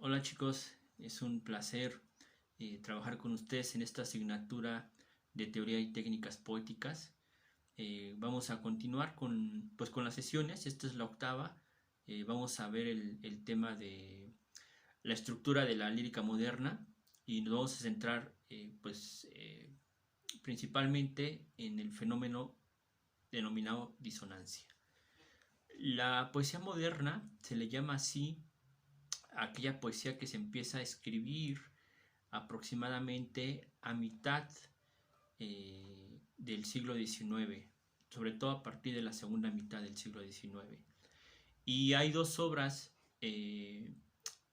Hola chicos, es un placer trabajar con ustedes en esta asignatura de teoría y técnicas poéticas. Vamos a continuar con las sesiones, esta es la octava. Vamos a ver el tema de la estructura de la lírica moderna y nos vamos a centrar principalmente en el fenómeno denominado disonancia. La poesía moderna se le llama así aquella poesía que se empieza a escribir aproximadamente a mitad del siglo XIX, sobre todo a partir de la segunda mitad del siglo XIX. Y hay dos obras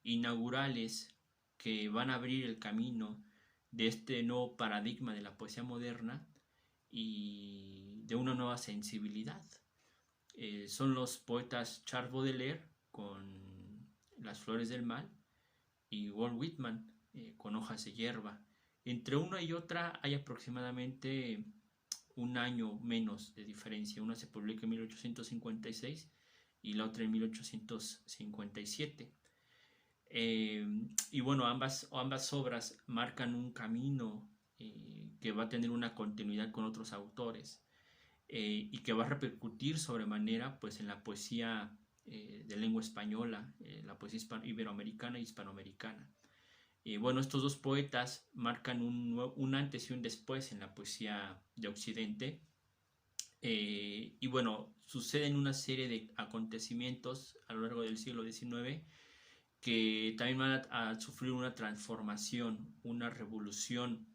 inaugurales que van a abrir el camino de este nuevo paradigma de la poesía moderna y de una nueva sensibilidad. Son los poetas Charles Baudelaire con Las flores del mal y Walt Whitman con Hojas de hierba. Entre una y otra hay aproximadamente un año menos de diferencia. Una se publica en 1856 y la otra en 1857. Y bueno, ambas obras marcan un camino que va a tener una continuidad con otros autores y que va a repercutir sobremanera pues, en la poesía de lengua española, la poesía iberoamericana e hispanoamericana. Bueno, estos dos poetas marcan un antes y un después en la poesía de Occidente. Y bueno, suceden una serie de acontecimientos a lo largo del siglo XIX que también van a sufrir una transformación, una revolución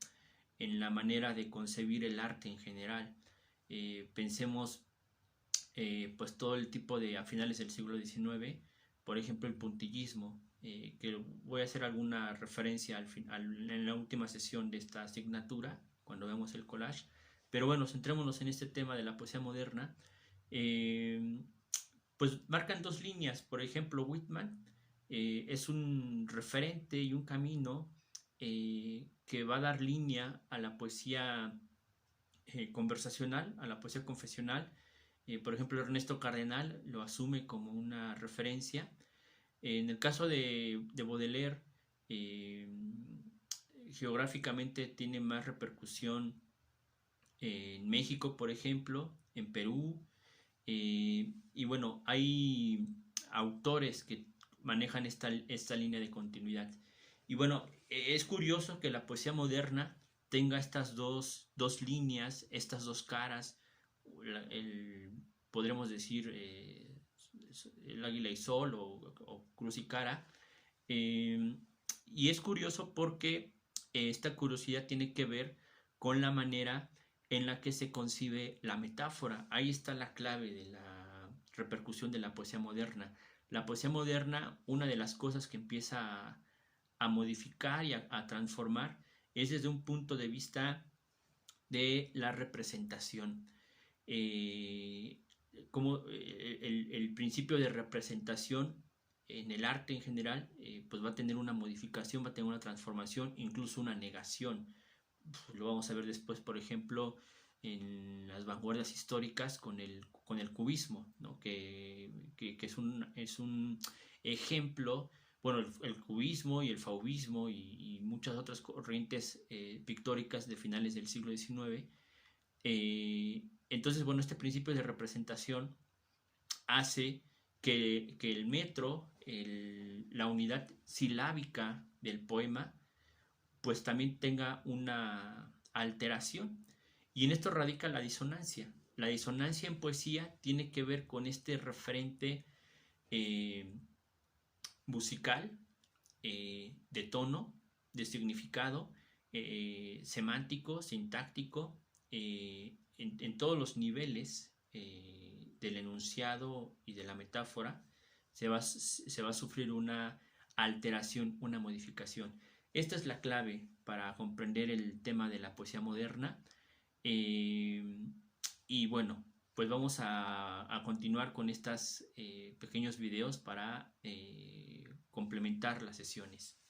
en la manera de concebir el arte en general. Pensemos pues todo el tipo de a finales del siglo XIX, por ejemplo el puntillismo, que voy a hacer alguna referencia en la última sesión de esta asignatura cuando vemos el collage, pero bueno, centrémonos en este tema de la poesía moderna. Pues marcan dos líneas. Por ejemplo, Whitman es un referente y un camino que va a dar línea a la poesía conversacional, a la poesía confesional. Por ejemplo, Ernesto Cardenal lo asume como una referencia. En el caso de Baudelaire, geográficamente tiene más repercusión en México, por ejemplo, en Perú. Y bueno, hay autores que manejan esta línea de continuidad. Y bueno, es curioso que la poesía moderna tenga estas dos líneas, estas dos caras, podremos decir el águila y sol o cruz y cara. Y es curioso porque esta curiosidad tiene que ver con la manera en la que se concibe la metáfora. Ahí está la clave de la repercusión de la poesía moderna. La poesía moderna, una de las cosas que empieza a modificar y a transformar es desde un punto de vista de la representación. Como el principio de representación en el arte en general, pues va a tener una modificación, va a tener una transformación, incluso una negación. Lo vamos a ver después, por ejemplo, en las vanguardias históricas con el cubismo, ¿no? que es un ejemplo. Bueno, el cubismo y el fauvismo y muchas otras corrientes pictóricas de finales del siglo XIX. Entonces, bueno, este principio de representación hace que el metro, la unidad silábica del poema, pues también tenga una alteración. Y en esto radica la disonancia. La disonancia en poesía tiene que ver con este referente musical, de tono, de significado, semántico, sintáctico, en todos los niveles del enunciado y de la metáfora se va a sufrir una alteración, una modificación. Esta es la clave para comprender el tema de la poesía moderna. Y bueno, pues vamos a continuar con estos pequeños videos para complementar las sesiones.